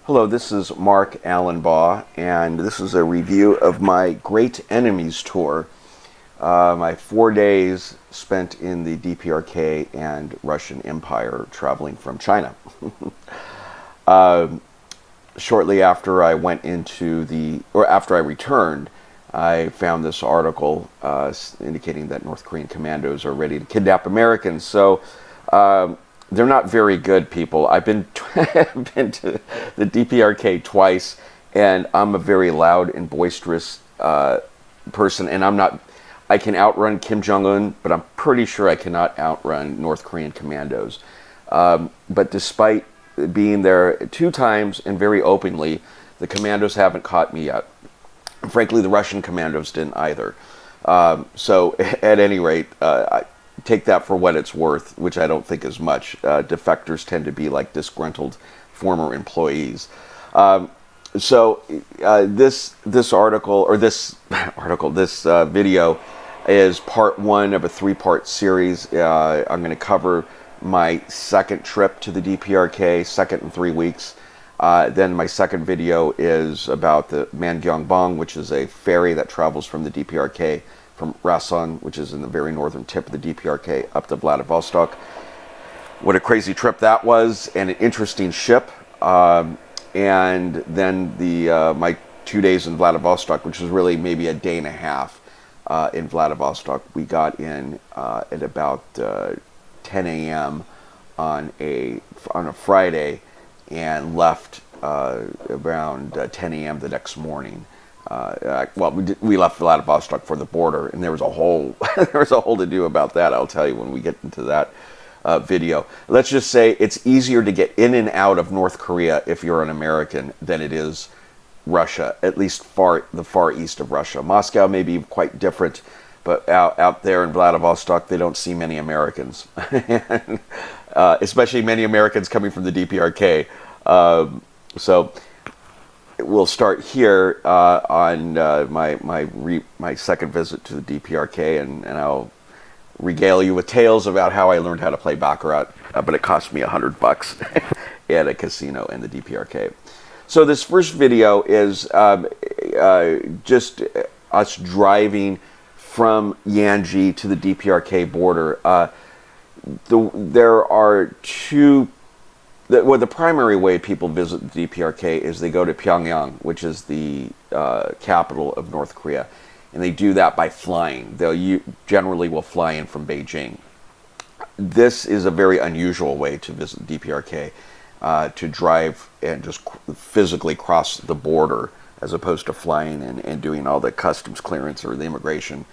Hello, this is Mark Allenbaugh, and this is a review of my Great Enemies Tour. My 4 days spent in the DPRK and Russian Empire traveling from China. Shortly after I after I returned, I found this article indicating that North Korean commandos are ready to kidnap Americans. So they're not very good people. I've been been to the DPRK twice, and I'm a very loud and boisterous person, and I can outrun Kim Jong-un, but I'm pretty sure I cannot outrun North Korean commandos. But despite being there 2 times and very openly, the commandos haven't caught me yet. Frankly, the Russian commandos didn't either. So at any rate, I take that for what it's worth, which I don't think is much. Defectors tend to be like disgruntled former employees. So this video is part 1 of a 3-part series. I'm going to cover my second trip to the DPRK, second in 3 weeks. Then my second video is about the Man Gyong Bong, which is a ferry that travels from the DPRK from Rason, which is in the very northern tip of the DPRK, up to Vladivostok. What a crazy trip that was, and an interesting ship. And then my 2 days in Vladivostok, which was really maybe a day and a half in Vladivostok. We got in at about 10 a.m. on a Friday and left around 10 a.m. the next morning. We left Vladivostok for the border, and there was a whole to do about that. I'll tell you when we get into that video. Let's just say it's easier to get in and out of North Korea if you're an American than it is Russia, at least the far east of Russia. Moscow may be quite different, but out there in Vladivostok, they don't see many Americans, and, especially many Americans coming from the DPRK. So we'll start here on my second visit to the DPRK, and I'll regale you with tales about how I learned how to play Baccarat, but it cost me $100 at a casino in the DPRK. So this first video is just us driving from Yanji to the DPRK border. There are the primary way people visit the DPRK is they go to Pyongyang, which is the capital of North Korea, and they do that by flying. They generally will fly in from Beijing. This is a very unusual way to visit the DPRK, to drive and just physically cross the border, as opposed to flying and doing all the customs clearance or the immigration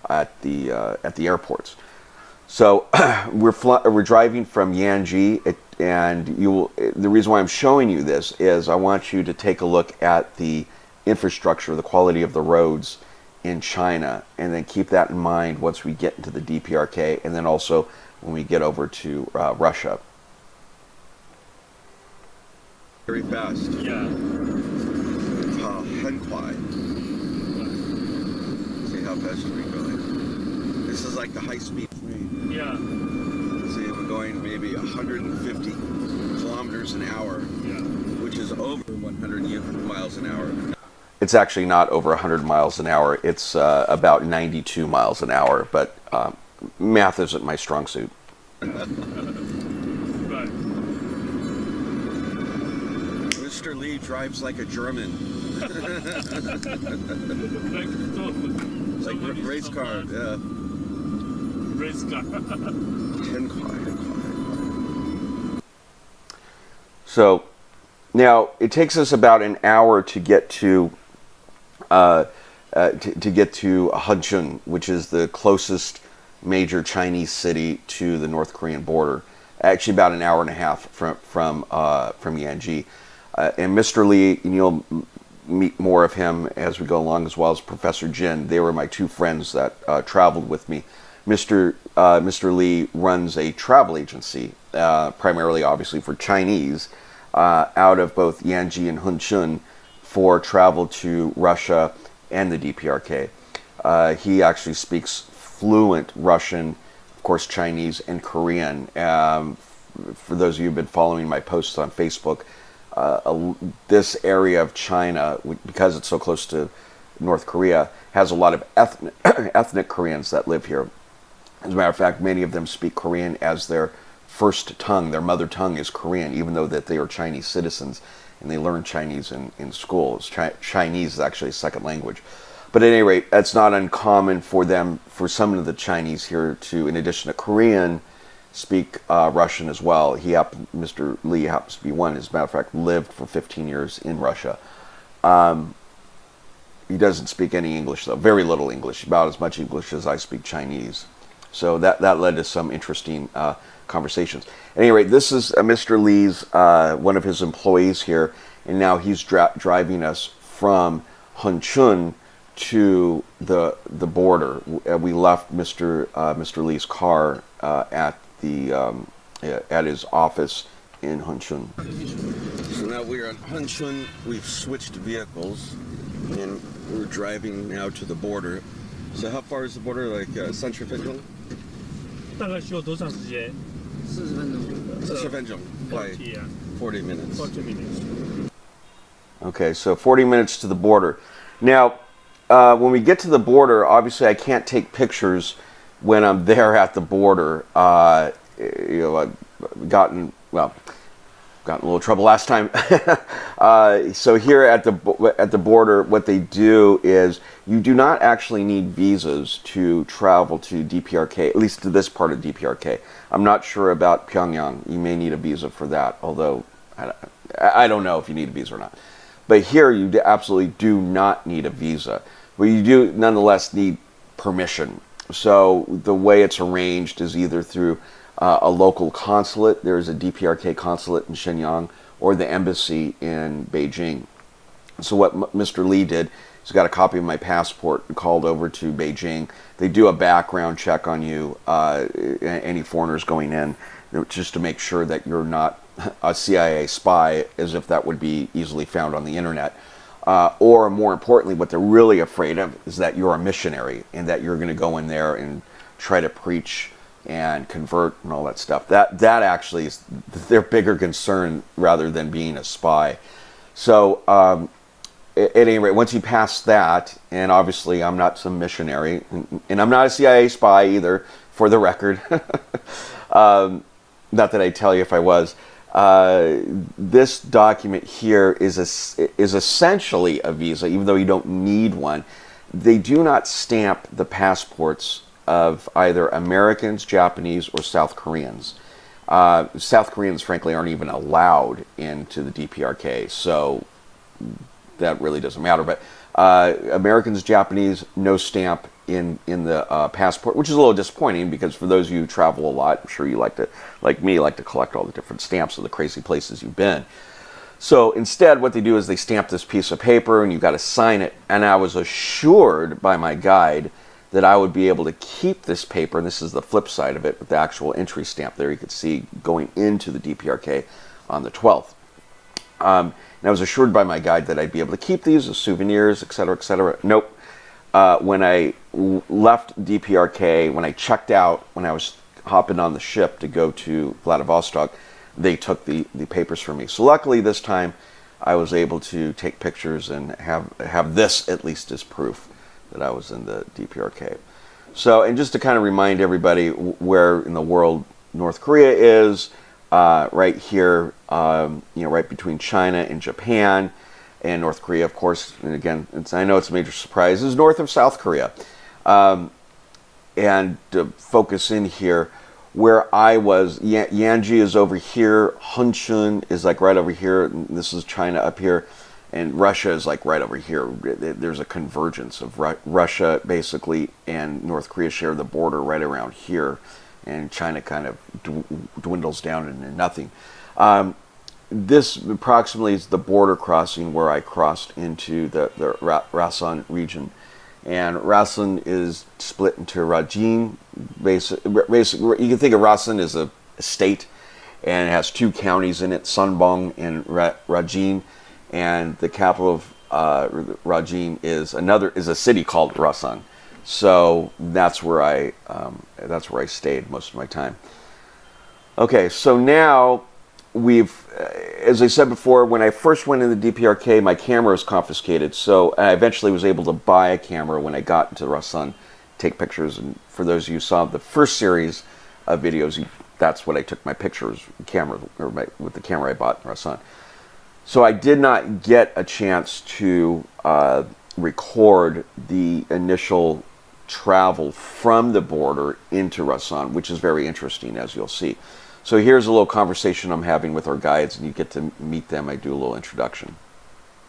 at the airports. So we're driving from Yanji, and the reason why I'm showing you this is I want you to take a look at the infrastructure, the quality of the roads in China, and then keep that in mind once we get into the DPRK, and then also when we get over to Russia. Very fast. Yeah. See how fast we're going. This is like the high-speed train. Yeah. See, we're going maybe 150 kilometers an hour, which is over 100 miles an hour. It's actually not over 100 miles an hour. It's about 92 miles an hour, but math isn't my strong suit. Mr. Lee drives like a German. like a race car, yeah. Race car. So now it takes us about an hour to get to Hunchun, which is the closest major Chinese city to the North Korean border. Actually, about an hour and a half from Yanji. And Mr. Lee, and you'll meet more of him as we go along, as well as Professor Jin. They were my 2 friends that traveled with me. Mr. Lee runs a travel agency, primarily, obviously, for Chinese, out of both Yanji and Hunchun, for travel to Russia and the DPRK. He actually speaks fluent Russian, of course, Chinese, and Korean. For those of you who've been following my posts on Facebook, this area of China, because it's so close to North Korea, has a lot of ethnic Koreans that live here. As a matter of fact, many of them speak Korean as their first tongue. Their mother tongue is Korean, even though that they are Chinese citizens and they learn Chinese in schools. Chinese is actually a second language. But at any rate, that's not uncommon for them, for some of the Chinese here to, in addition to Korean, speak Russian as well. Mr. Lee happens to be one. As a matter of fact, lived for 15 years in Russia. He doesn't speak any English, though. Very little English. About as much English as I speak Chinese. So that led to some interesting conversations. At any rate, this is Mr. Lee's, one of his employees here, and now he's driving us from Hunchun to the border. We left Mr. Lee's car at his office in Hunchun. So now we're at Hunchun. We've switched vehicles, and we're driving now to the border. So how far is the border? Like 30分钟？大概需要多长时间？40分钟。40分钟。40 minutes. 40 minutes. Okay, so 40 minutes to the border. Now, when we get to the border, obviously I can't take pictures when I'm there at the border. I've gotten a little trouble last time. So here at the border, what they do is you do not actually need visas to travel to DPRK, at least to this part of DPRK. I'm not sure about Pyongyang. You may need a visa for that, although I don't know if you need a visa or not. But here you absolutely do not need a visa. But you do nonetheless need permission. So the way it's arranged is either through a local consulate. There's a DPRK consulate in Shenyang, or the embassy in Beijing. So what Mr. Lee did, he's got a copy of my passport and called over to Beijing. They do a background check on you, any foreigners going in, just to make sure that you're not a CIA spy, as if that would be easily found on the internet. Or more importantly, what they're really afraid of is that you're a missionary and that you're going to go in there and try to preach and convert and all that stuff. That actually is their bigger concern rather than being a spy. So at any rate, once you pass that, and obviously I'm not some missionary, and I'm not a CIA spy either, for the record. Not that I'd tell you if I was. This document here is essentially a visa, even though you don't need one. They do not stamp the passports of either Americans, Japanese, or South Koreans. South Koreans, frankly, aren't even allowed into the DPRK, so that really doesn't matter. But Americans, Japanese, no stamp in the passport, which is a little disappointing because for those of you who travel a lot, I'm sure you like to collect all the different stamps of the crazy places you've been. So instead, what they do is they stamp this piece of paper and you've got to sign it. And I was assured by my guide that I would be able to keep this paper, and this is the flip side of it with the actual entry stamp there you could see going into the DPRK on the 12th. And I was assured by my guide that I'd be able to keep these as souvenirs, etc., etc. Nope. When I left DPRK, when I checked out, when I was hopping on the ship to go to Vladivostok, they took the papers from me. So luckily this time I was able to take pictures and have this at least as proof that I was in the DPRK. So, and just to kind of remind everybody where in the world North Korea is, right here, right between China and Japan, and North Korea, of course, and again, I know it's a major surprise, is north of South Korea. And to focus in here, where I was, Yanji is over here, Hunchun is like right over here, and this is China up here, and Russia is like right over here. There's a convergence of Russia, basically, and North Korea share the border right around here, and China kind of dwindles down into nothing. This approximately is the border crossing where I crossed into the Rasan region. And Rasan is split into Rajin. Basically, you can think of Rasan as a state, and it has two counties in it, Sunbong and Rajin. And the capital of Rajin is a city called Rasan. So that's where I stayed most of my time. Okay, so now we've as I said before, when I first went in the DPRK, my camera was confiscated. So I eventually was able to buy a camera when I got into Rasan, take pictures. And for those of you who saw the first series of videos, that's what I took my pictures with the camera I bought in Rasan. So I did not get a chance to record the initial travel from the border into Rasan, which is very interesting, as you'll see. So here's a little conversation I'm having with our guides, and you get to meet them. I do a little introduction.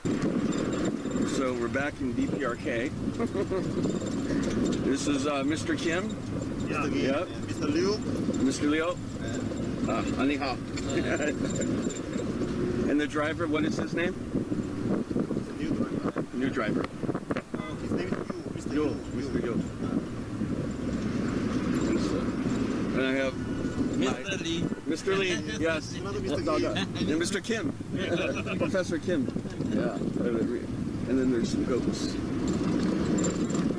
So we're back in DPRK. This is Mr. Kim. Yeah. Yep. Mr. Liu. Mr. Liu. Ani hao. And the driver, what is his name? The new driver. New driver. His name is Mr. Liu. Mr. Liu. And I have Mr. Lee. Mr. Lee, yes. Another Mr. Kim. And Mr. Kim. Professor Kim. Yeah. And then there's some goats.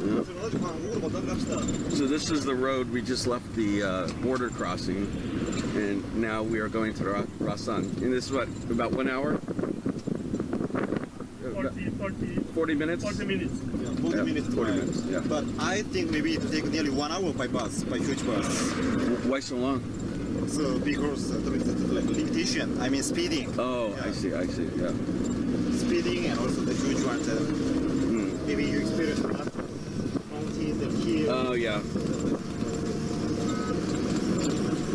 Yep. So this is the road. We just left the border crossing, and now we are going to Rasan. And this is what, about 1 hour? 40 minutes? 40 minutes. Yeah, 40 minutes, yeah. But I think maybe it take nearly 1 hour by bus, by huge bus. Why so long? So because the limitation, I mean speeding. Oh, Yeah. I see, yeah. Speeding and also the huge ones. Maybe you experience a lot of mountains and hills. Oh, yeah.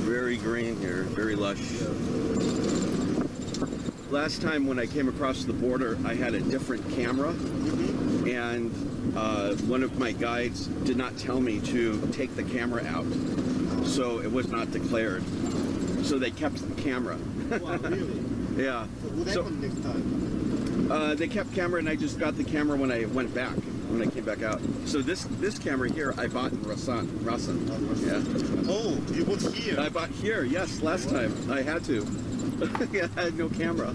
Very green here, very lush. Last time when I came across the border, I had a different camera, and one of my guides did not tell me to take the camera out, so it was not declared. So they kept the camera. Wow, really? Yeah. So what happened next time? They kept camera, and I just got the camera when I went back, when I came back out. So this camera here, I bought in Rasan. Yeah. Oh, you bought here? I bought here, yes, last time. I had to. Yeah, I had no camera.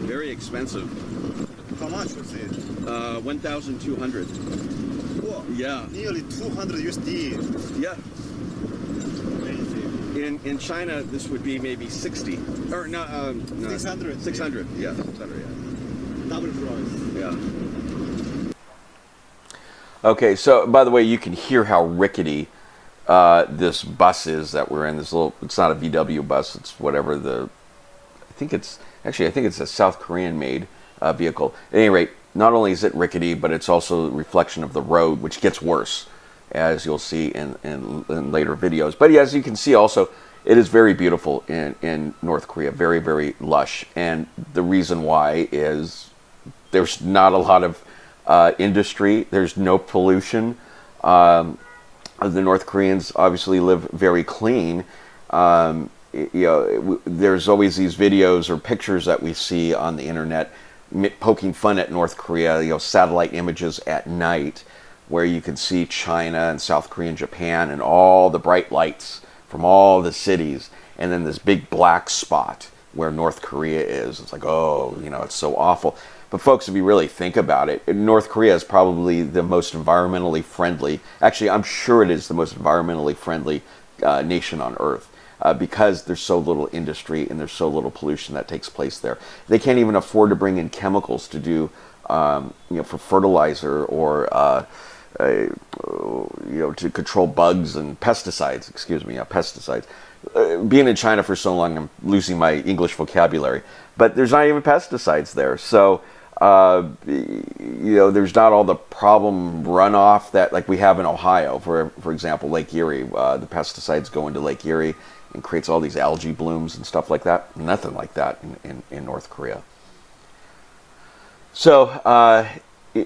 Very expensive. How much was it? 1,200. Whoa. Yeah. Nearly 200 USD. Yeah. Amazing. In China, this would be maybe 60. Or no, 600. 600. Yeah, 600. Yeah. Double price. Yeah. Okay, so by the way, you can hear how rickety this bus is that we're in. This little, it's not a VW bus, it's whatever I think it's a South Korean made vehicle. At any rate, not only is it rickety, but it's also a reflection of the road, which gets worse, as you'll see in later videos. But as you can see also, it is very beautiful in North Korea, very, very lush. And the reason why is there's not a lot of industry, there's no pollution. The North Koreans obviously live very clean. There's always these videos or pictures that we see on the internet poking fun at North Korea, satellite images at night where you can see China and South Korea and Japan and all the bright lights from all the cities, and then this big black spot where North Korea is. It's like, oh, it's so awful. But folks, if you really think about it, North Korea is probably the most environmentally friendly. Actually, I'm sure it is the most environmentally friendly nation on Earth because there's so little industry and there's so little pollution that takes place there. They can't even afford to bring in chemicals to do, for fertilizer or, to control bugs and pesticides. Pesticides. Being in China for so long, I'm losing my English vocabulary. But there's not even pesticides there. So, there's not all the problem runoff that like we have in Ohio, for example, Lake Erie. The pesticides go into Lake Erie and creates all these algae blooms and stuff like that. Nothing like that in North Korea. So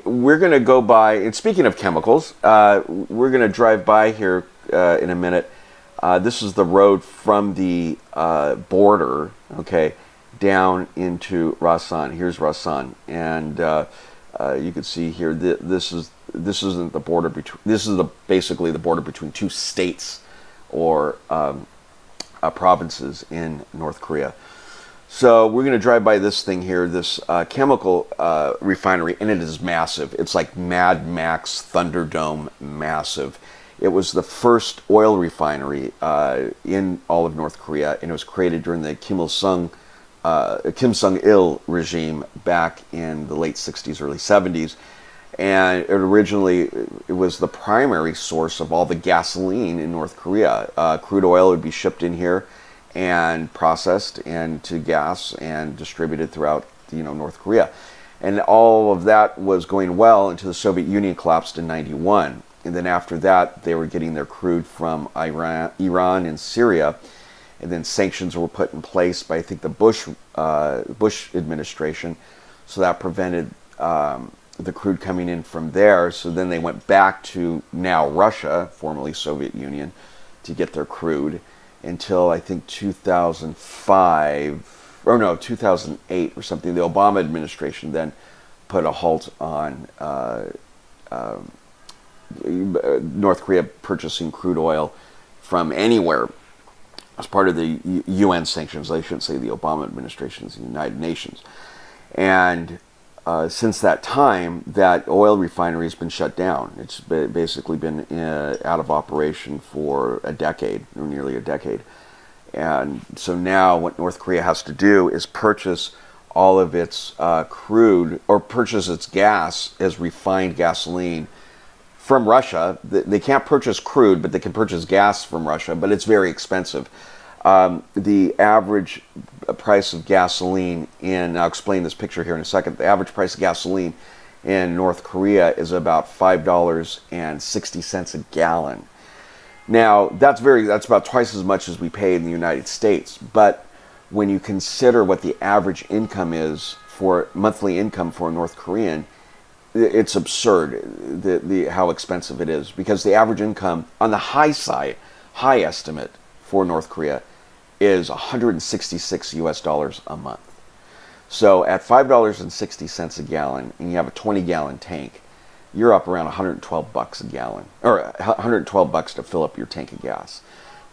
we're going to go by, and speaking of chemicals, we're going to drive by here in a minute. This is the road from the border, okay, down into Rasan. Here's Rasan, and you can see here this isn't the border between. This is basically the border between two states or provinces in North Korea. So we're going to drive by this thing here, this chemical refinery, and it is massive. It's like Mad Max Thunderdome massive. It was the first oil refinery in all of North Korea, and it was created during the Kim Sung-il regime back in the late 60s, early 70s. And it was the primary source of all the gasoline in North Korea. Crude oil would be shipped in here and processed into gas and distributed throughout North Korea. And all of that was going well until the Soviet Union collapsed in 91. And then after that, they were getting their crude from Iran and Syria. And then sanctions were put in place by, I think, the Bush administration. So that prevented the crude coming in from there. So then they went back to now Russia, formerly Soviet Union, to get their crude until I think 2008 or something. The Obama administration then put a halt on North Korea purchasing crude oil from anywhere as part of the UN sanctions. I shouldn't say the Obama administration, it's the United Nations. And since that time, that oil refinery has been shut down. It's basically been out of operation for a decade, or nearly a decade. And so now what North Korea has to do is purchase all of its crude, or purchase its gas as refined gasoline from Russia. They can't purchase crude, but they can purchase gas from Russia, but it's very expensive. The average price of gasoline I'll explain this picture here in a second, the average price of gasoline in North Korea is about $5.60 a gallon. Now, that's about twice as much as we pay in the United States. But when you consider what the average income is for monthly income for a North Korean, it's absurd how expensive it is, because the average income on the high estimate for North Korea is $166 a month. So at $5.60 a gallon, and you have a 20-gallon tank, you're up around $112 a gallon, or $112 to fill up your tank of gas.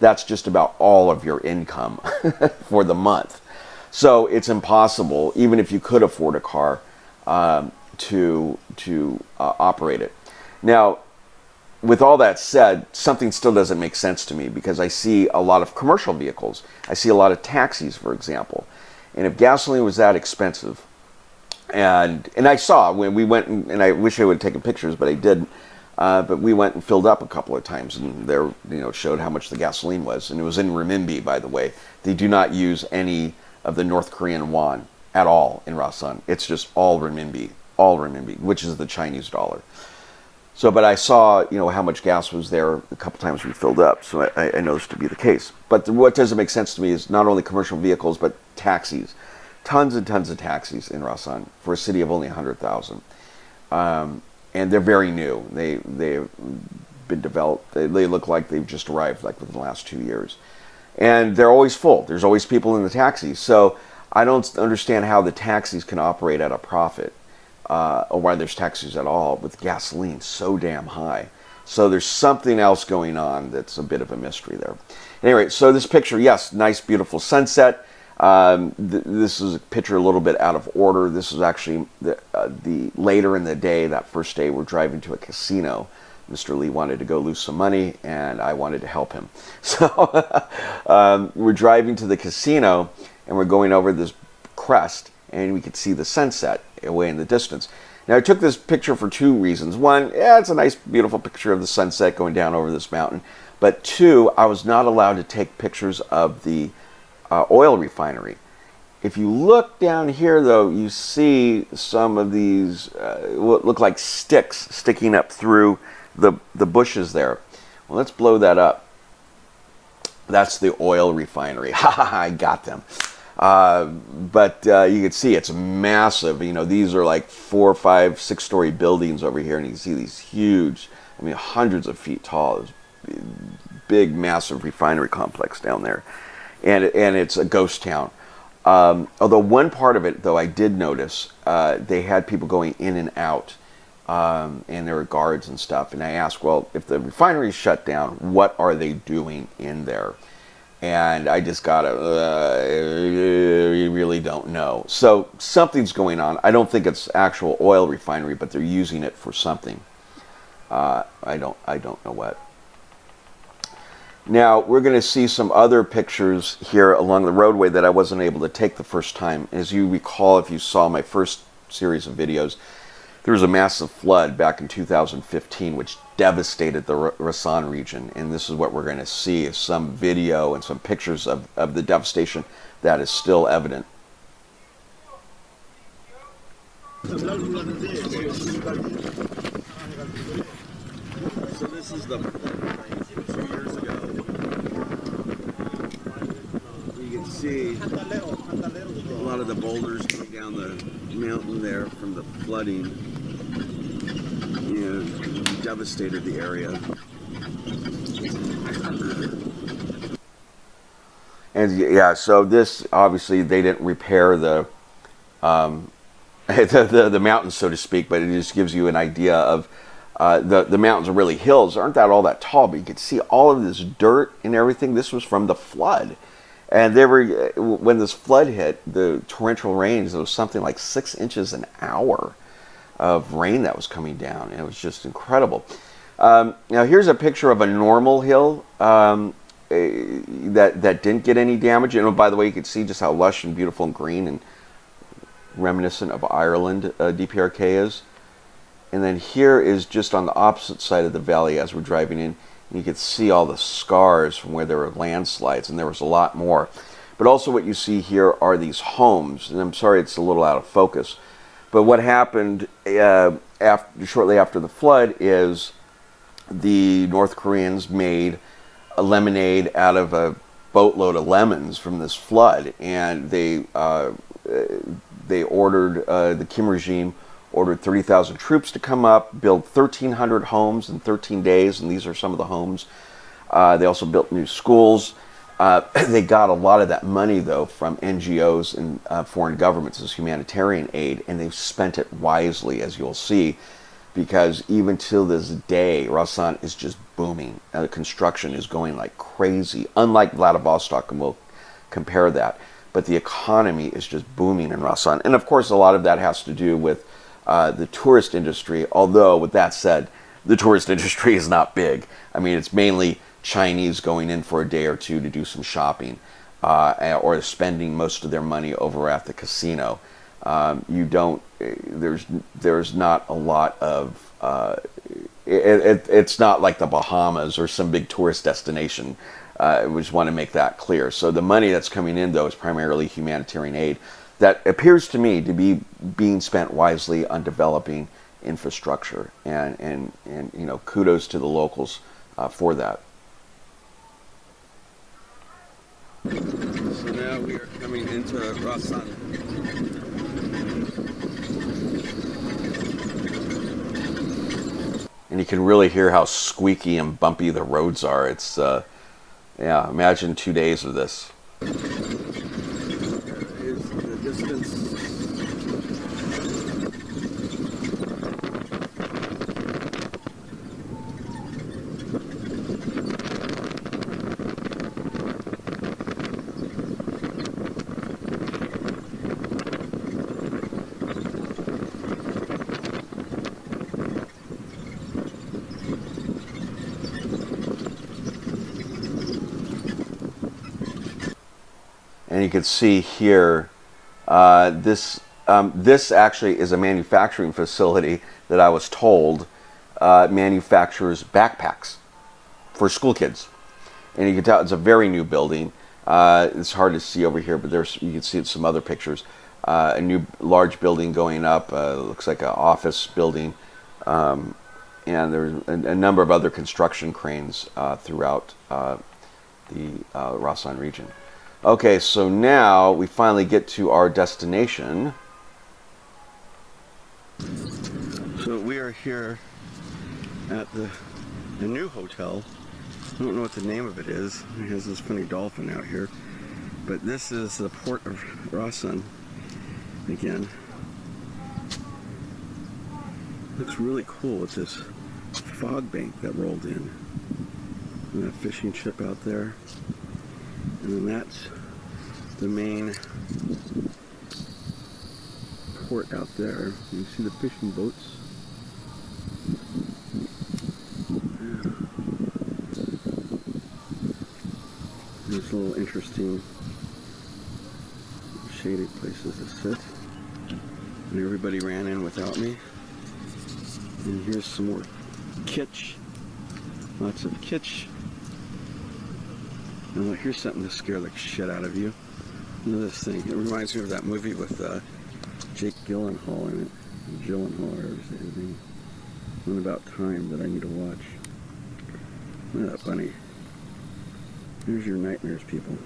That's just about all of your income for the month. So it's impossible, even if you could afford a car, to operate it. Now, with all that said, something still doesn't make sense to me, because I see a lot of commercial vehicles. I see a lot of taxis, for example. And if gasoline was that expensive, and I saw when we went, and I wish I would have taken pictures, but I didn't. But we went and filled up a couple of times, and there, showed how much the gasoline was, and it was in renminbi, by the way. They do not use any of the North Korean won at all in Rasan. It's just all renminbi, which is the Chinese dollar. So, but I saw, how much gas was there a couple times we filled up, so I know this to be the case. But what doesn't make sense to me is not only commercial vehicles, but taxis. Tons and tons of taxis in Rasan for a city of only 100,000. And they're very new. They've been developed. They look like they've just arrived like within the last 2 years. And they're always full. There's always people in the taxis. So I don't understand how the taxis can operate at a profit, or why there's taxis at all with gasoline so damn high. So there's something else going on that's a bit of a mystery there. Anyway, so this picture, yes, nice, beautiful sunset. This is a picture a little bit out of order. This is actually the later in the day, that first day, we're driving to a casino. Mr. Lee wanted to go lose some money, and I wanted to help him. So we're driving to the casino, and we're going over this crest, and we could see the sunset away in the distance. Now, I took this picture for two reasons. One, it's a nice, beautiful picture of the sunset going down over this mountain. But two, I was not allowed to take pictures of the oil refinery. If you look down here, though, you see some of these what look like sticks sticking up through the bushes there. Well, let's blow that up. That's the oil refinery. Ha ha ha, I got them. But you can see it's massive. These are like 4, 5, 6-story buildings over here, and you can see these huge, hundreds of feet tall, this big, massive refinery complex down there. And it's a ghost town. Although one part of it, though, I did notice, they had people going in and out, and there were guards and stuff. And I asked, well, if the refinery is shut down, what are they doing in there? And I just got you really don't know. So something's going on. I don't think it's actual oil refinery, but they're using it for something. I don't know what. Now, we're going to see some other pictures here along the roadway that I wasn't able to take the first time. As you recall, if you saw my first series of videos, there was a massive flood back in 2015 which devastated the Rasan region. And this is what we're going to see, is some video and some pictures of the devastation that is still evident. So this is the 2 years ago. You can see a lot of the boulders coming down the mountain there from the flooding. You know, devastated the area. And yeah, so this, obviously they didn't repair the the mountains, so to speak, but it just gives you an idea of the mountains are really hills. Aren't that all that tall, but you can see all of this dirt and everything. This was from the flood. And they were, when this flood hit, the torrential rains, there was something like 6 inches an hour of rain that was coming down. And it was just incredible. Now here's a picture of a normal hill that didn't get any damage. And by the way, you can see just how lush and beautiful and green and reminiscent of Ireland DPRK is. And then here is just on the opposite side of the valley as we're driving in. And you can see all the scars from where there were landslides, and there was a lot more. But also what you see here are these homes. And I'm sorry it's a little out of focus. But what happened shortly after the flood is the North Koreans made a lemonade out of a boatload of lemons from this flood. And they ordered, the Kim regime ordered 30,000 troops to come up, build 1,300 homes in 13 days, and these are some of the homes. They also built new schools. They got a lot of that money, though, from NGOs and foreign governments as humanitarian aid, and they've spent it wisely, as you'll see, because even till this day, Rasan is just booming. The construction is going like crazy, unlike Vladivostok, and we'll compare that. But the economy is just booming in Rasan. And of course, a lot of that has to do with the tourist industry, although with that said, the tourist industry is not big. I mean, it's mainly Chinese going in for a day or two to do some shopping, or spending most of their money over at the casino. There's not a lot of, it's not like the Bahamas or some big tourist destination. We just want to make that clear. So the money that's coming in, though, is primarily humanitarian aid that appears to me to be being spent wisely on developing infrastructure, and you know, kudos to the locals for that. So now we are coming into Rasan. And you can really hear how squeaky and bumpy the roads are. It's yeah, imagine 2 days of this. Here's the distance. And you can see here, this actually is a manufacturing facility that I was told manufactures backpacks for school kids. And you can tell it's a very new building. It's hard to see over here, but you can see some other pictures. A new large building going up, looks like an office building. And there's a number of other construction cranes throughout the Rasan region. Okay, so now we finally get to our destination. So we are here at the new hotel. I don't know what the name of it is. It has this funny dolphin out here. But this is the port of Rasan again. Looks really cool with this fog bank that rolled in. And that fishing ship out there. And then that's the main port out there. You see the fishing boats. Yeah. a little interesting shady places to sit. And everybody ran in without me. And here's some more kitsch. Lots of kitsch. And here's something to scare the shit out of you. Look at this thing. It reminds me of that movie with Jake Gyllenhaal in it. Gyllenhaal, or his name. One about time that I need to watch. Look at that bunny. Here's your nightmares, people.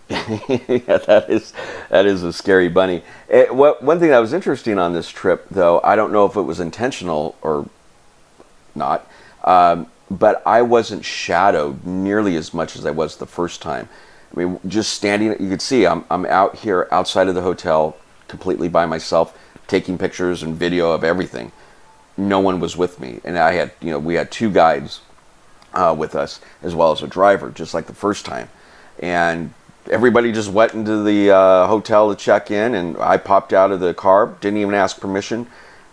Yeah, that is a scary bunny. One thing that was interesting on this trip, though, I don't know if it was intentional or not, but I wasn't shadowed nearly as much as I was the first time. I mean, just standing, you could see I'm out here outside of the hotel, completely by myself, taking pictures and video of everything. No one was with me, and I had, we had two guides with us as well as a driver, just like the first time, and everybody just went into the hotel to check in, and I popped out of the car, didn't even ask permission,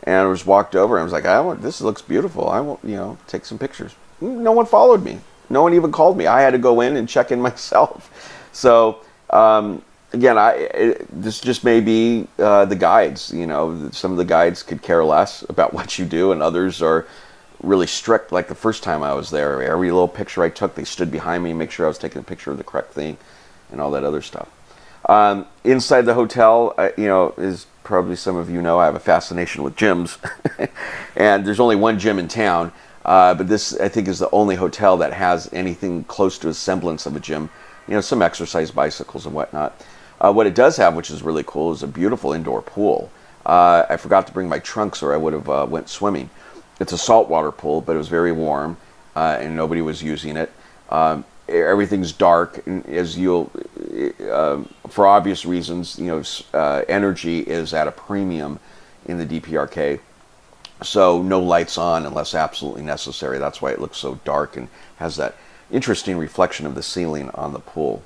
and I just walked over and I was like, this looks beautiful. I want, take some pictures. No one followed me. No one even called me. I had to go in and check in myself. So again, this just may be the guides. Some of the guides could care less about what you do, and others are really strict. Like the first time I was there, every little picture I took, they stood behind me, make sure I was taking a picture of the correct thing, and all that other stuff. Inside the hotel, as probably some of you know, I have a fascination with gyms, and there's only one gym in town. But this, I think, is the only hotel that has anything close to a semblance of a gym. Some exercise bicycles and whatnot. What it does have, which is really cool, is a beautiful indoor pool. I forgot to bring my trunks, or I would have went swimming. It's a saltwater pool, but it was very warm, and nobody was using it. Everything's dark, and for obvious reasons, energy is at a premium in the DPRK. So no lights on unless absolutely necessary. That's why it looks so dark and has that interesting reflection of the ceiling on the pool.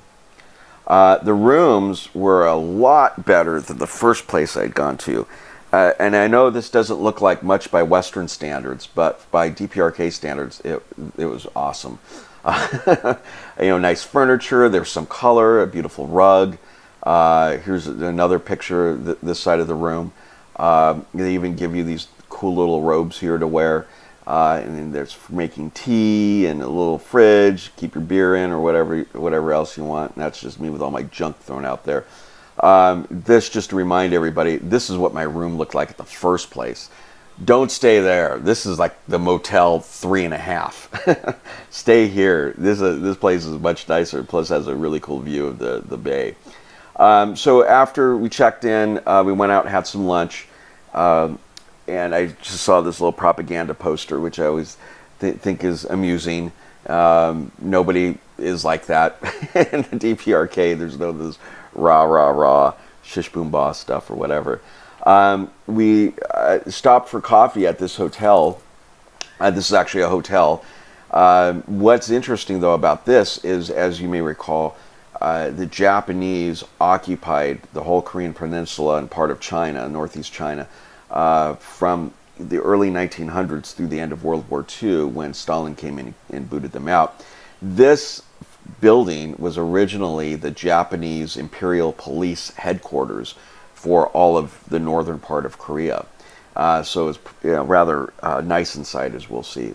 The rooms were a lot better than the first place I'd gone to. And I know this doesn't look like much by Western standards, but by DPRK standards, it was awesome. Nice furniture, there's some color, a beautiful rug. Here's another picture, this side of the room. They even give you these cool little robes here to wear. And then there's making tea and a little fridge, keep your beer in or whatever else you want. And that's just me with all my junk thrown out there. This just to remind everybody, this is what my room looked like at the first place. Don't stay there. This is like the Motel 3.5. Stay here. This place is much nicer. Plus has a really cool view of the bay. So after we checked in, we went out and had some lunch. And I just saw this little propaganda poster, which I always think is amusing. Nobody is like that in the DPRK. There's no this rah, shish boom boss stuff or whatever. We stopped for coffee at this hotel. This is actually a hotel. What's interesting, though, about this is, as you may recall, the Japanese occupied the whole Korean Peninsula and part of China, northeast China, from the early 1900s through the end of World War II, when Stalin came in and booted them out. This building was originally the Japanese Imperial Police headquarters for all of the northern part of Korea. So it's rather nice inside, as we'll see,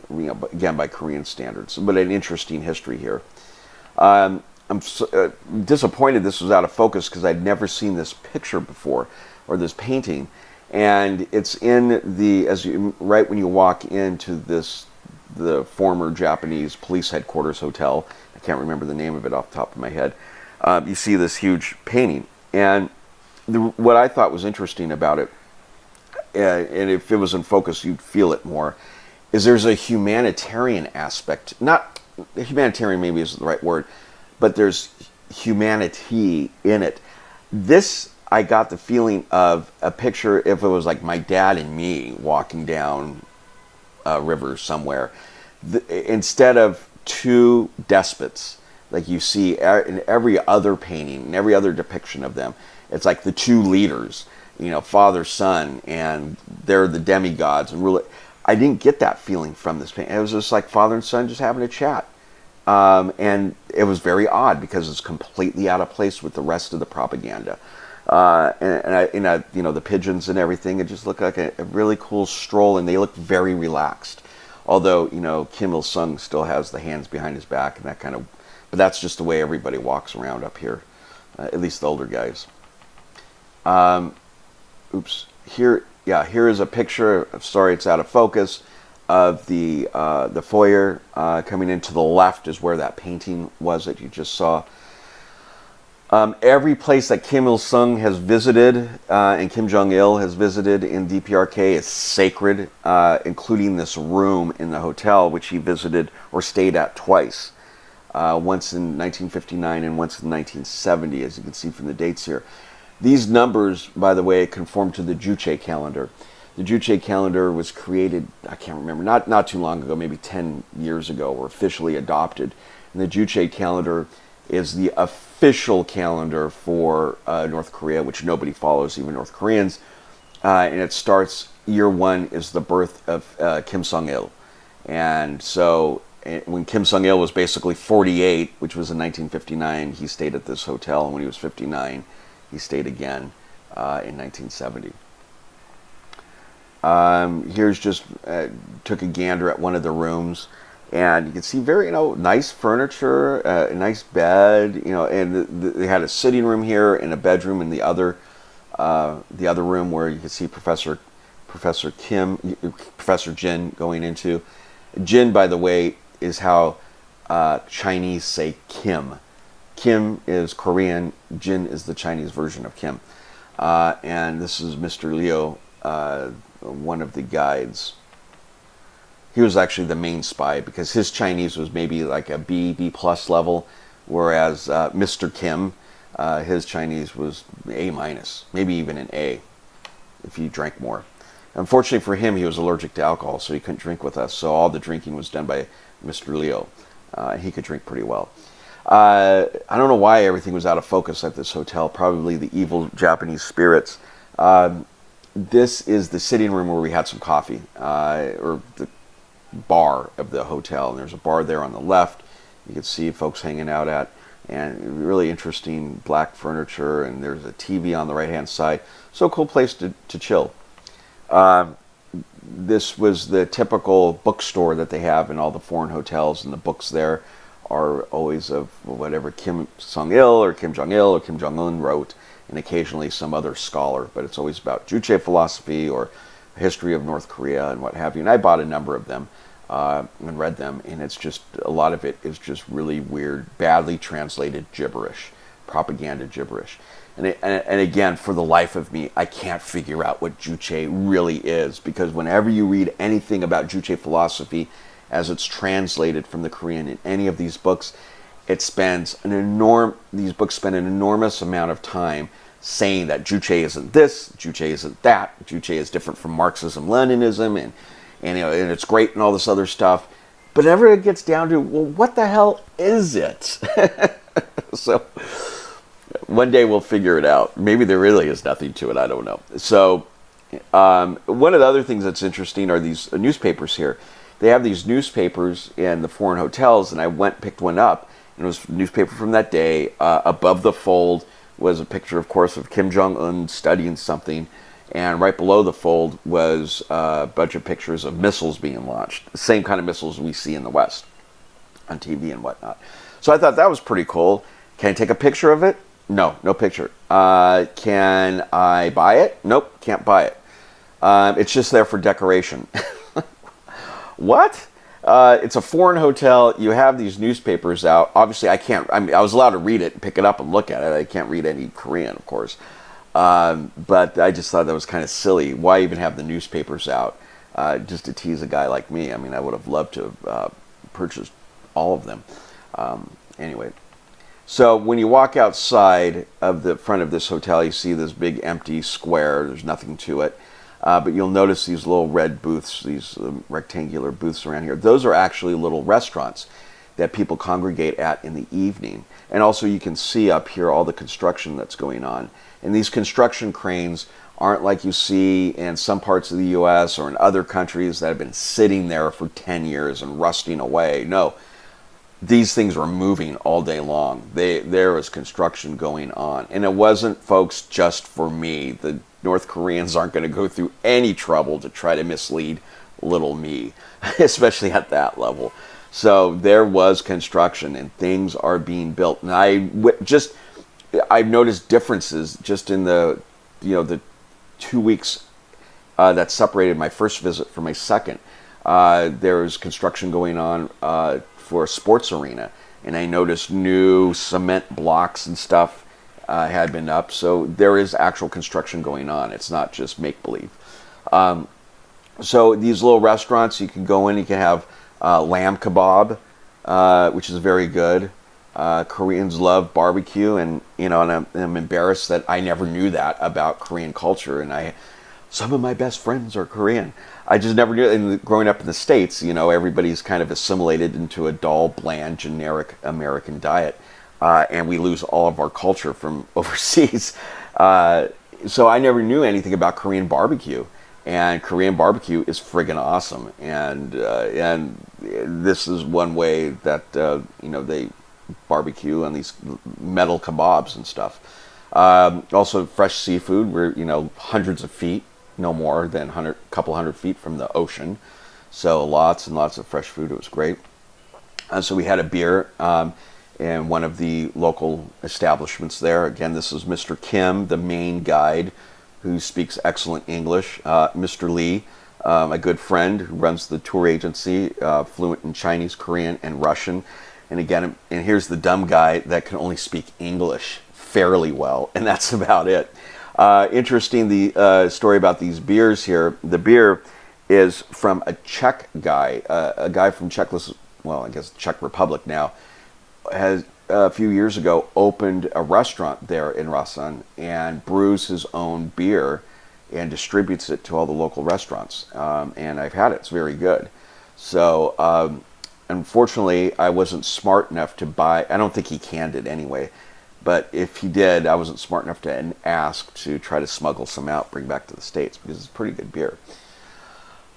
again by Korean standards, but an interesting history here. I'm disappointed this was out of focus because I'd never seen this picture before, or this painting. And it's in right when you walk into the former Japanese police headquarters hotel. I can't remember the name of it off the top of my head. You see this huge painting. And what I thought was interesting about it, and if it was in focus, you'd feel it more, is there's a humanitarian aspect. Not humanitarian maybe isn't the right word, but there's humanity in it. This, I got the feeling of a picture if it was like my dad and me walking down a river somewhere. Instead of two despots, like you see in every other painting and every other depiction of them, it's like the two leaders, father, son, and they're the demigods and rule it. I didn't get that feeling from this painting. It was just like father and son just having a chat. And it was very odd because it's completely out of place with the rest of the propaganda. The pigeons and everything, it just looked like a really cool stroll, and they looked very relaxed. Although, Kim Il-sung still has the hands behind his back and that kind of, but that's just the way everybody walks around up here, at least the older guys. Here is a picture, sorry it's out of focus, of the foyer. Coming into the left is where that painting was that you just saw. Every place that Kim Il-sung has visited and Kim Jong-il has visited in DPRK is sacred, including this room in the hotel, which he visited or stayed at twice. Once in 1959 and once in 1970, as you can see from the dates here. These numbers, by the way, conform to the Juche calendar. The Juche calendar was created, I can't remember, not too long ago, maybe 10 years ago, or officially adopted. And the Juche calendar is the official calendar for North Korea, which nobody follows, even North Koreans. And it starts, year one is the birth of Kim Song-il. And so when Kim Song-il was basically 48, which was in 1959, he stayed at this hotel. And when he was 59, he stayed again in 1970. Here's just, took a gander at one of the rooms. And you can see very, nice furniture, a nice bed, and they had a sitting room here and a bedroom in the other room where you can see Professor Jin going into. Jin, by the way, is how Chinese say Kim. Kim is Korean. Jin is the Chinese version of Kim. And this is Mr. Liu, one of the guides. He was actually the main spy because his Chinese was maybe like a B plus level, whereas Mr. Kim, his Chinese was A minus, maybe even an A, if he drank more. Unfortunately for him, he was allergic to alcohol, so he couldn't drink with us. So all the drinking was done by Mr. Liu. He could drink pretty well. I don't know why everything was out of focus at this hotel. Probably the evil Japanese spirits. This is the sitting room where we had some coffee, or the bar of the hotel, and there's a bar there on the left you can see folks hanging out at, and really interesting black furniture, and there's a TV on the right hand side. So cool place to chill. This was the typical bookstore that they have in all the foreign hotels, and the books there are always of whatever Kim Song-il or Kim Jong-il or Kim Jong-un wrote, and occasionally some other scholar, but it's always about Juche philosophy or history of North Korea and what have you. And I bought a number of them and read them, and it's just, a lot of it is just really weird, badly translated gibberish, propaganda gibberish. And again, for the life of me, I can't figure out what Juche really is, because whenever you read anything about Juche philosophy as it's translated from the Korean in any of these books, these books spend an enormous amount of time saying that Juche isn't this, Juche isn't that, Juche is different from Marxism, Leninism, and it's great and all this other stuff. But whenever it gets down to, well, what the hell is it? So one day we'll figure it out. Maybe there really is nothing to it. I don't know. So one of the other things that's interesting are these newspapers here. They have these newspapers in the foreign hotels, and I picked one up, and it was a newspaper from that day. Above the fold was a picture, of course, of Kim Jong-un studying something, and right below the fold was a bunch of pictures of missiles being launched, the same kind of missiles we see in the West on TV and whatnot. So I thought that was pretty cool. Can I take a picture of it? No picture. Can I buy it? Nope, can't buy it. It's just there for decoration. What? It's a foreign hotel. You have these newspapers out. Obviously, I was allowed to read it and pick it up and look at it. I can't read any Korean, of course. But I just thought that was kind of silly. Why even have the newspapers out just to tease a guy like me? I mean, I would have loved to have purchased all of them. Anyway, so when you walk outside of the front of this hotel, you see this big empty square. There's nothing to it. But you'll notice these little red booths, these rectangular booths around here. Those are actually little restaurants that people congregate at in the evening. And also you can see up here all the construction that's going on. And these construction cranes aren't like you see in some parts of the U.S. or in other countries that have been sitting there for 10 years and rusting away. No, these things were moving all day long. There was construction going on. And it wasn't, folks, just for me. The North Koreans aren't going to go through any trouble to try to mislead little me, especially at that level. So there was construction and things are being built. And I've noticed differences just in the 2 weeks that separated my first visit from my second. There was construction going on for a sports arena, and I noticed new cement blocks and stuff had been up. So there is actual construction going on. It's not just make-believe. So these little restaurants, you can go in, you can have lamb kebab, which is very good. Koreans love barbecue, and I'm embarrassed that I never knew that about Korean culture, and some of my best friends are Korean. I just never knew. And growing up in the States, everybody's kind of assimilated into a dull, bland, generic American diet, and we lose all of our culture from overseas. So I never knew anything about Korean barbecue, and Korean barbecue is friggin' awesome. And this is one way that they barbecue on these metal kebabs and stuff. Also, fresh seafood. We're hundreds of feet. No more than a couple hundred feet from the ocean. So lots and lots of fresh food. It was great. So we had a beer in one of the local establishments there. Again, this is Mr. Kim, the main guide, who speaks excellent English. Mr. Lee, my good friend who runs the tour agency, fluent in Chinese, Korean, and Russian. And again, and here's the dumb guy that can only speak English fairly well, and that's about it. Interesting, the story about these beers here. The beer is from a Czech guy, a guy from Czech Republic now, has a few years ago opened a restaurant there in Rasan and brews his own beer and distributes it to all the local restaurants. And I've had it; it's very good. So unfortunately, I wasn't smart enough to buy. I don't think he canned it anyway. But if he did, I wasn't smart enough to ask to try to smuggle some out, bring back to the States, because it's pretty good beer.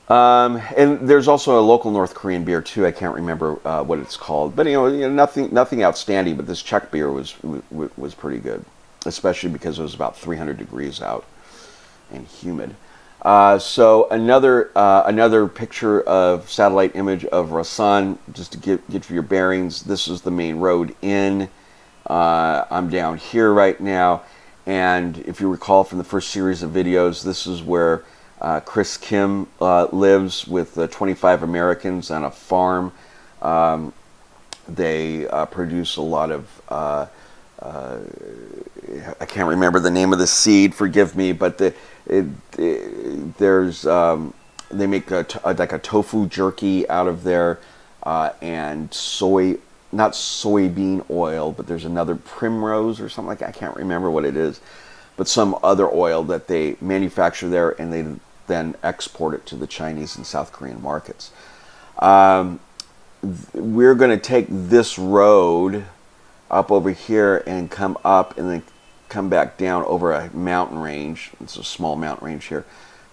And there's also a local North Korean beer too. I can't remember what it's called, but nothing outstanding. But this Czech beer was pretty good, especially because it was about 300 degrees out and humid. So another picture of satellite image of Rasan, just to get you your bearings. This is the main road in. I'm down here right now, and if you recall from the first series of videos, this is where Chris Kim lives with 25 Americans on a farm. They produce a lot of, I can't remember the name of the seed, forgive me, but they make like a tofu jerky out of there, and not soybean oil, but there's another primrose or something like that. I can't remember what it is, but some other oil that they manufacture there, and they then export it to the Chinese and South Korean markets. We're going to take this road up over here and come up and then come back down over a mountain range. It's a small mountain range here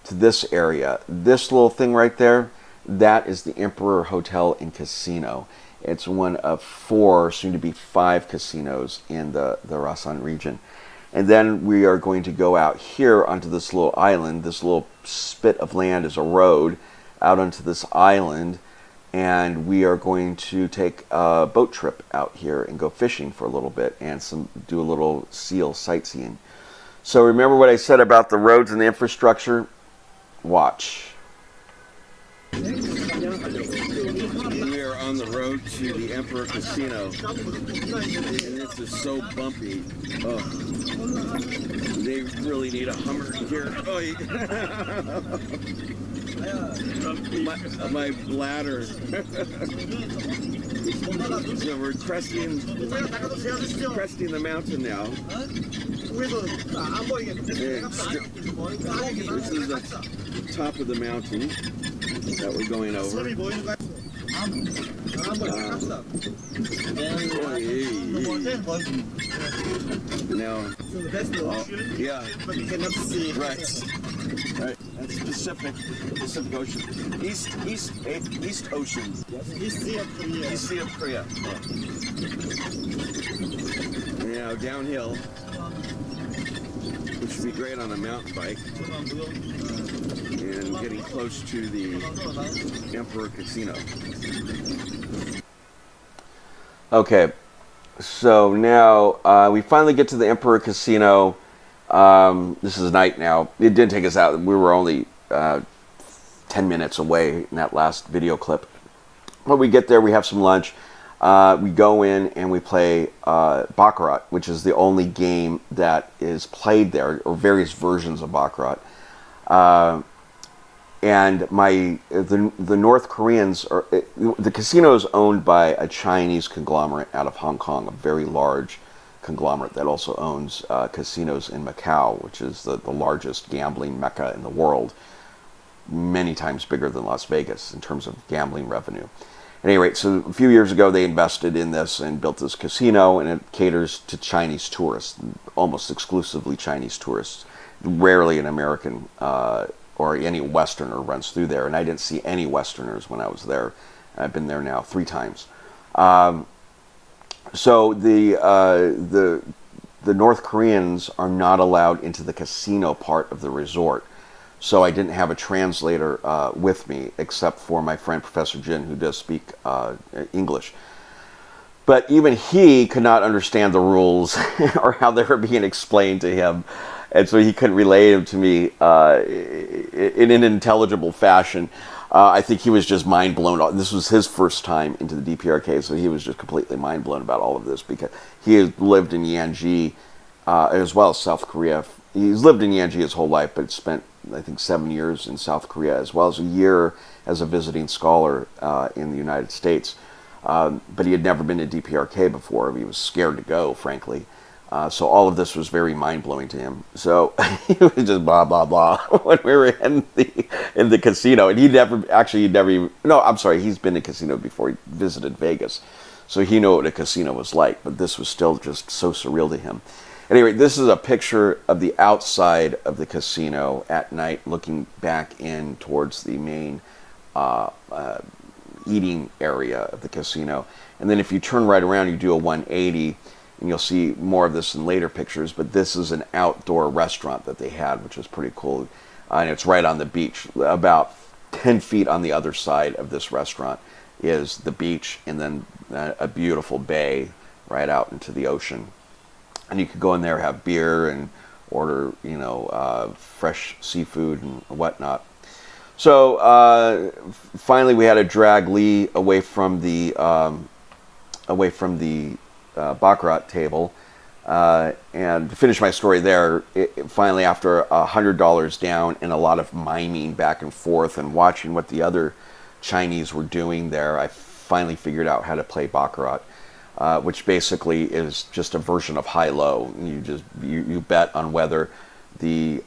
to this area. This little thing right there, that is the Emperor Hotel and Casino. It's one of 4, soon to be 5 casinos in the Rasan region. And then we are going to go out here onto this little island. This little spit of land is a road out onto this island. And we are going to take a boat trip out here and go fishing for a little bit and do a little seal sightseeing. So remember what I said about the roads and the infrastructure? Watch. We are on the road to the Emperor Casino, and this is so bumpy. Oh, they really need a Hummer here. Oh, my bladder. So we're cresting the mountain now. This is the top of the mountain that we're going over. Now, yeah, but you cannot see. right. That's Pacific Ocean. East Ocean. East Sea of Korea. East Sea of Korea. Now downhill, which would be great on a mountain bike, and getting close to the Emperor Casino. Okay, so now we finally get to the Emperor Casino. This is night now. It didn't take us out. We were only 10 minutes away in that last video clip. When we get there, we have some lunch. We go in and we play Baccarat, which is the only game that is played there, or various versions of Baccarat. And the North Koreans the casino is owned by a Chinese conglomerate out of Hong Kong, a very large conglomerate that also owns casinos in Macau, which is the largest gambling mecca in the world, many times bigger than Las Vegas in terms of gambling revenue. At any rate, so a few years ago they invested in this and built this casino, and it caters to Chinese tourists, almost exclusively Chinese tourists. Rarely an American or any Westerner runs through there, and I didn't see any Westerners when I was there. I've been there now 3 times. So the North Koreans are not allowed into the casino part of the resort. So I didn't have a translator with me, except for my friend Professor Jin, who does speak English. But even he could not understand the rules or how they were being explained to him. And so he couldn't relay them to me in an intelligible fashion. I think he was just mind blown. This was his first time into the DPRK, so he was just completely mind blown about all of this, because he has lived in Yanji as well as South Korea. He's lived in Yanji his whole life, but spent, I think, 7 years in South Korea, as well as a year as a visiting scholar in the United States. But he had never been to DPRK before. He was scared to go, frankly. So all of this was very mind-blowing to him. So he was just blah, blah, blah when we were in the casino. And he's been to casino before. He visited Vegas. So he knew what a casino was like, but this was still just so surreal to him. Anyway, this is a picture of the outside of the casino at night, looking back in towards the main eating area of the casino. And then if you turn right around, you do a 180, and you'll see more of this in later pictures, but this is an outdoor restaurant that they had, which was pretty cool. And it's right on the beach. About 10 feet on the other side of this restaurant is the beach, and then a beautiful bay right out into the ocean. And you could go in there, have beer, and order, fresh seafood and whatnot. So finally, we had to drag Lee away from the Baccarat table, and to finish my story there, finally, after $100 down and a lot of miming back and forth and watching what the other Chinese were doing there, I finally figured out how to play Baccarat. Which basically is just a version of high-low. You bet on whether the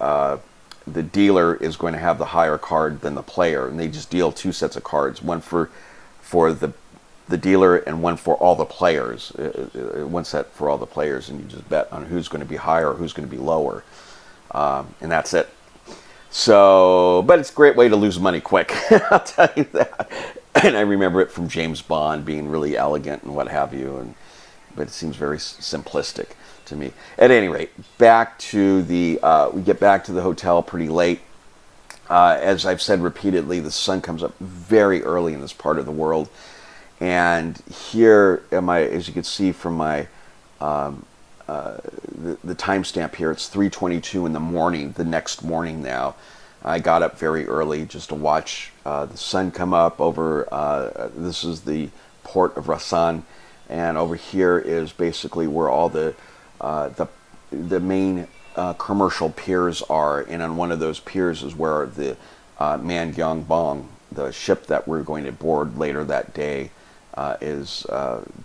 dealer is going to have the higher card than the player, and they just deal 2 sets of cards, one for the dealer and one for all the players. One set for all the players, and you just bet on who's going to be higher or who's going to be lower, and that's it. So, but it's a great way to lose money quick. I'll tell you that. And I remember it from James Bond being really elegant and what have you, but it seems very simplistic to me. At any rate, we get back to the hotel pretty late. As I've said repeatedly, the sun comes up very early in this part of the world. And here, as you can see from my the timestamp here, it's 3:22 in the morning, the next morning now. I got up very early just to watch the sun come up over, this is the port of Rasan, and over here is basically where all the main commercial piers are, and on one of those piers is where the Man Gyong Bong, the ship that we're going to board later that day, is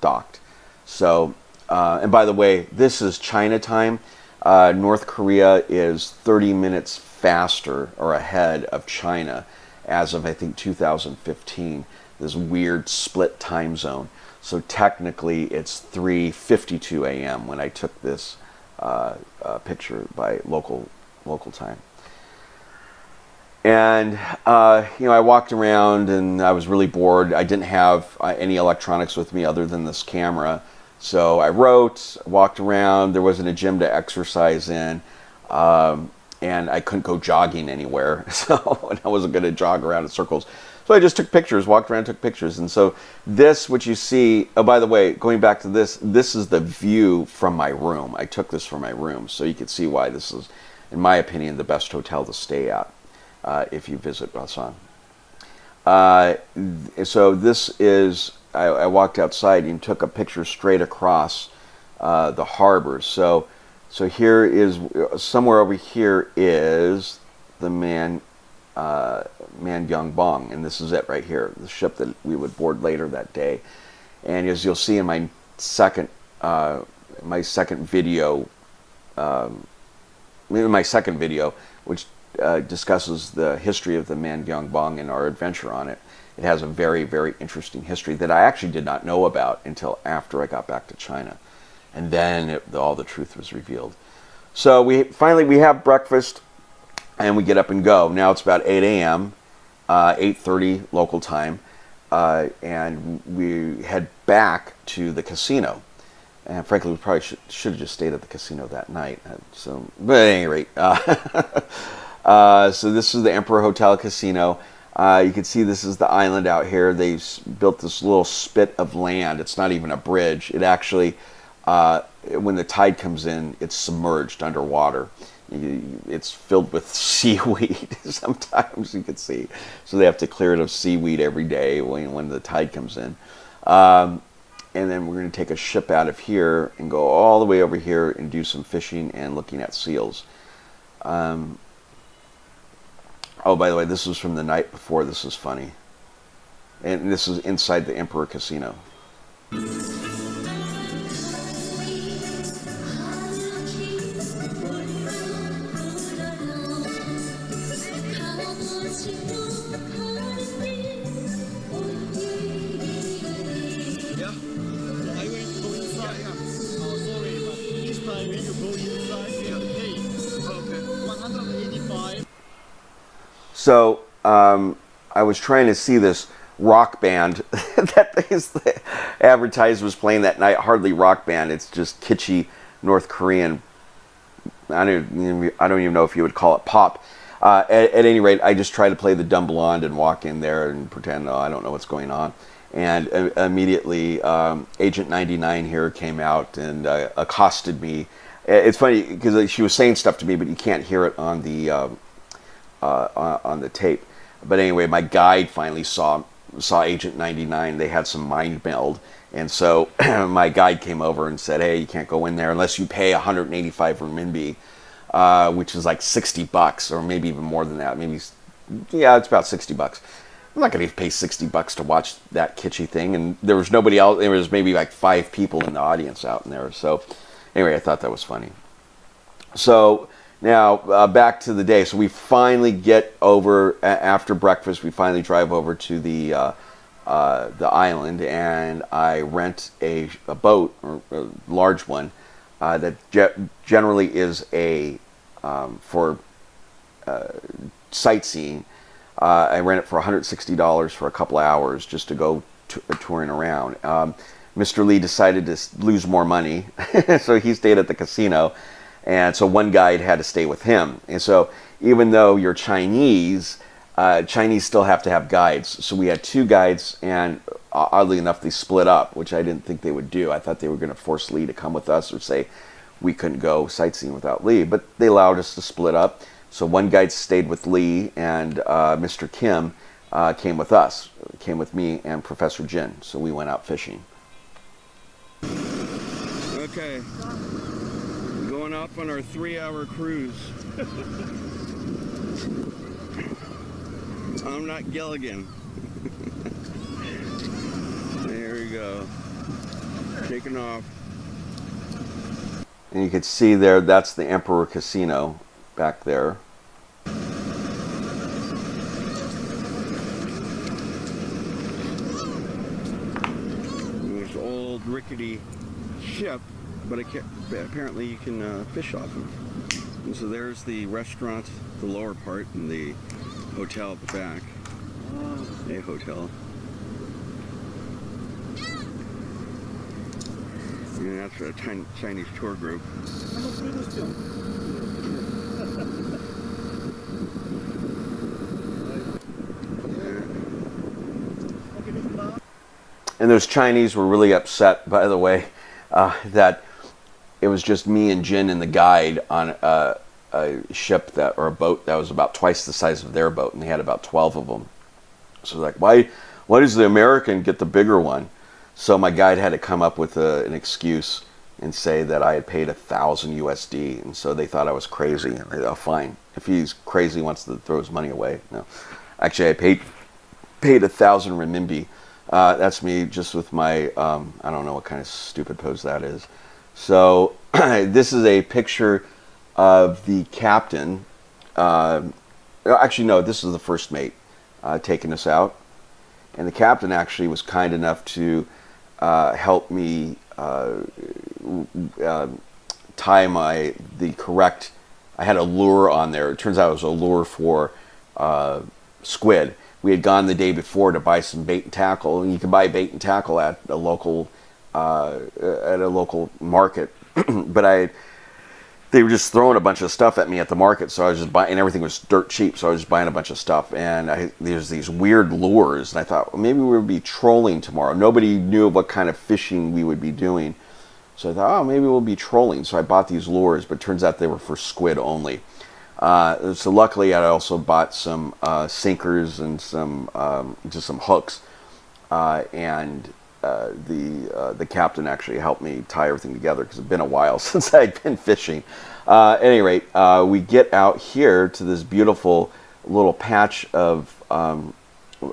docked. So, and by the way, this is China time. North Korea is 30 minutes faster or ahead of China as of, I think, 2015, this weird split time zone. So technically it's 3:52 a.m. when I took this picture by local time. And I walked around and I was really bored. I didn't have any electronics with me other than this camera. So I wrote, walked around. There wasn't a gym to exercise in. And I couldn't go jogging anywhere. So I wasn't going to jog around in circles. So I just took pictures, walked around, took pictures. And so this, what you see, oh, by the way, going back to this is the view from my room. I took this from my room. So you can see why this is, in my opinion, the best hotel to stay at if you visit Busan. So this is, I walked outside and took a picture straight across the harbor. So here is, somewhere over here is the Man Gyong Bong, and this is it right here, the ship that we would board later that day. And as you'll see in my second video, which discusses the history of the Man Gyong Bong and our adventure on it. It has a very, very interesting history that I actually did not know about until after I got back to China. And then all the truth was revealed. So we have breakfast and we get up and go. Now it's about 8 a.m., 8:30 local time, and we head back to the casino. And frankly, we probably should have just stayed at the casino that night. But at any rate, so this is the Emperor Hotel Casino. You can see this is the island out here. They've built this little spit of land. It's not even a bridge. It actually, when the tide comes in, it's submerged underwater. It's filled with seaweed sometimes, you can see. So they have to clear it of seaweed every day when the tide comes in. And then we're going to take a ship out of here and go all the way over here and do some fishing and looking at seals. Oh, by the way, this was from the night before. This is funny. And this is inside the Emperor Casino. So I was trying to see this rock band that is advertised was playing that night. Hardly rock band. It's just kitschy North Korean. I don't even know if you would call it pop. At any rate, I just tried to play the dumb blonde and walk in there and pretend, I don't know what's going on. And immediately, Agent 99 here came out and accosted me. It's funny because she was saying stuff to me, but you can't hear it on the tape. But anyway, my guide finally saw Agent 99. They had some mind meld, and so my guide came over and said, "Hey, you can't go in there unless you pay 185 renminbi, which is like $60, or maybe even more than that. It's about $60. I'm not going to pay $60 to watch that kitschy thing." And there was nobody else. There was maybe like 5 people in the audience out in there. So anyway, I thought that was funny. So now, back to the day. So we finally get over, after breakfast, we finally drive over to the island, and I rent a boat, or a large one, that generally is for sightseeing. I rent it for $160 for a couple of hours just to go touring around. Mr. Lee decided to lose more money, so he stayed at the casino. And so one guide had to stay with him. And so even though you're Chinese, Chinese still have to have guides. So we had 2 guides, and oddly enough, they split up, which I didn't think they would do. I thought they were going to force Lee to come with us or say we couldn't go sightseeing without Lee. But they allowed us to split up. So one guide stayed with Lee, and Mr. Kim came with us, came with me and Professor Jin. So we went out fishing. Okay. Going off on our 3-hour cruise. I'm not Gilligan. There we go. Taking off. And you can see there, that's the Emperor Casino back there. There's an old rickety ship, but apparently you can fish off of. And so there's the restaurant, the lower part, and the hotel at the back. A hotel. Yeah, that's a Chinese tour group. And those Chinese were really upset, by the way, that it was just me and Jin and the guide on a ship that, or a boat that was about twice the size of their boat, and they had about 12 of them. So like, why does the American get the bigger one? So my guide had to come up with an excuse and say that I had paid 1,000 USD, and so they thought I was crazy. And they, oh, fine, if he's crazy, wants to throw his money away. No, actually, I paid 1,000 renminbi. That's me just with my, I don't know what kind of stupid pose that is. So this is a picture of the captain. Actually, no, this is the first mate taking us out. And the captain actually was kind enough to help me tie the correct, I had a lure on there. It turns out it was a lure for squid. We had gone the day before to buy some bait and tackle, and you can buy bait and tackle at a local market. But they were just throwing a bunch of stuff at me at the market, so I was just buying, and everything was dirt cheap, so I was just buying a bunch of stuff. And there's these weird lures, and I thought, well, maybe we would be trolling tomorrow. Nobody knew what kind of fishing we would be doing, so I thought, oh, maybe we'll be trolling. So I bought these lures, but it turns out they were for squid only. So luckily, I also bought some sinkers and some just some hooks, and the captain actually helped me tie everything together because it's been a while since I'd been fishing. At any rate, we get out here to this beautiful little patch of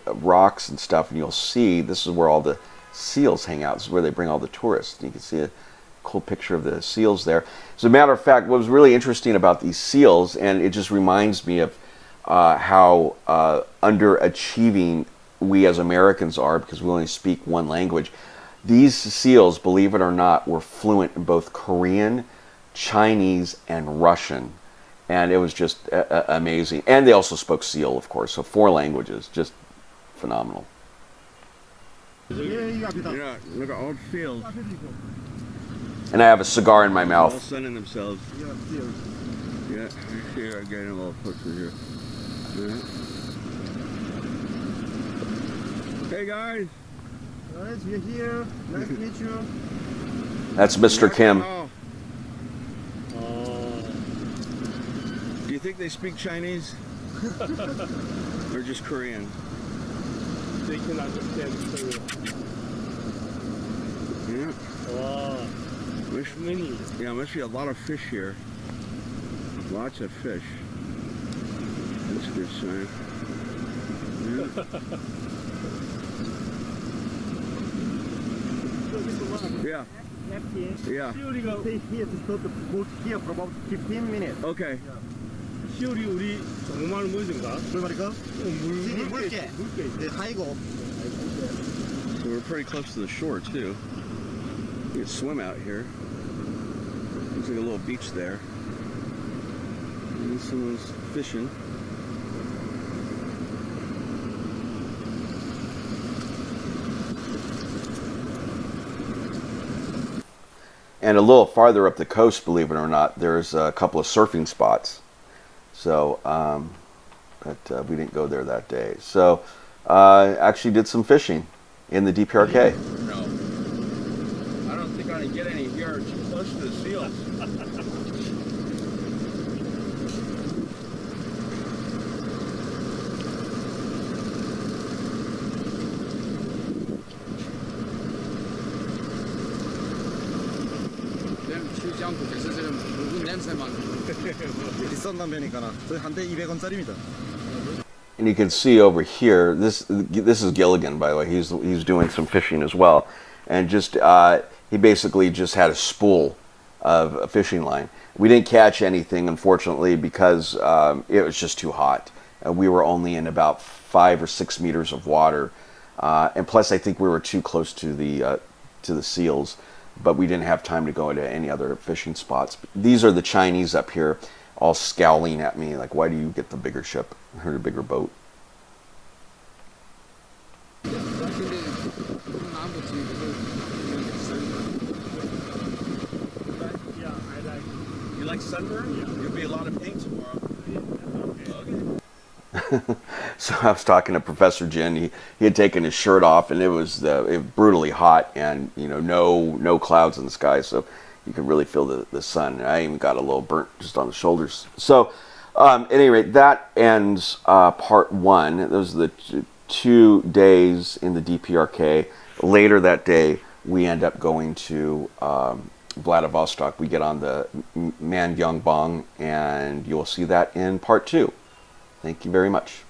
rocks and stuff, and you'll see this is where all the seals hang out. This is where they bring all the tourists. And you can see a cool picture of the seals there. As a matter of fact, what was really interesting about these seals, and it just reminds me of how underachieving we as Americans are because we only speak one language. These seals, believe it or not, were fluent in both Korean, Chinese, and Russian. And it was just amazing. And they also spoke seal, of course, so 4 languages, just phenomenal. Yeah, look at all the seals. And I have a cigar in my mouth. All sunning themselves. Yeah, here, I'm getting a little picture here. Yeah. Hey guys. Guys, we're here. Nice to meet you. That's Mr. Kim. Do you think they speak Chinese? Or just Korean? They can understand Korean. Yeah. Wow. Many. Yeah, must be a lot of fish here. Lots of fish. That's a good sign. Yeah. Yeah. Stay here to stop the boat here for about 15 minutes. Okay. 시오리 우리 정말 무슨가? 물 말일까? 물개. 네, 하이고. So we're pretty close to the shore too. You can swim out here. Looks like a little beach there. And someone's fishing. And a little farther up the coast, believe it or not, there's a couple of surfing spots. So, but we didn't go there that day. So, actually did some fishing in the DPRK. No. I don't think I can get any here. Too close to the seals. 비싼 담배니까 저희 한 대 200원짜리입니다. And you can see over here, this is Gilligan, by the way. He's doing some fishing as well, and just he basically just had a spool of a fishing line. We didn't catch anything, unfortunately, because it was just too hot. We were only in about 5 or 6 meters of water, and plus I think we were too close to the seals. But we didn't have time to go into any other fishing spots. These are the Chinese up here. all scowling at me like, why do you get the bigger ship or the bigger boat? Yeah, I like. You like sunburn? Yeah. You'll be a lot of paint tomorrow. Okay. So I was talking to Professor Jin. He had taken his shirt off, and it was brutally hot, and no clouds in the sky, so you could really feel the sun. And I even got a little burnt just on the shoulders. So, at any rate, that ends part one. Those are the 2 days in the DPRK. Later that day, we end up going to Vladivostok. We get on the Man Gyong Bong, and you'll see that in part 2. Thank you very much.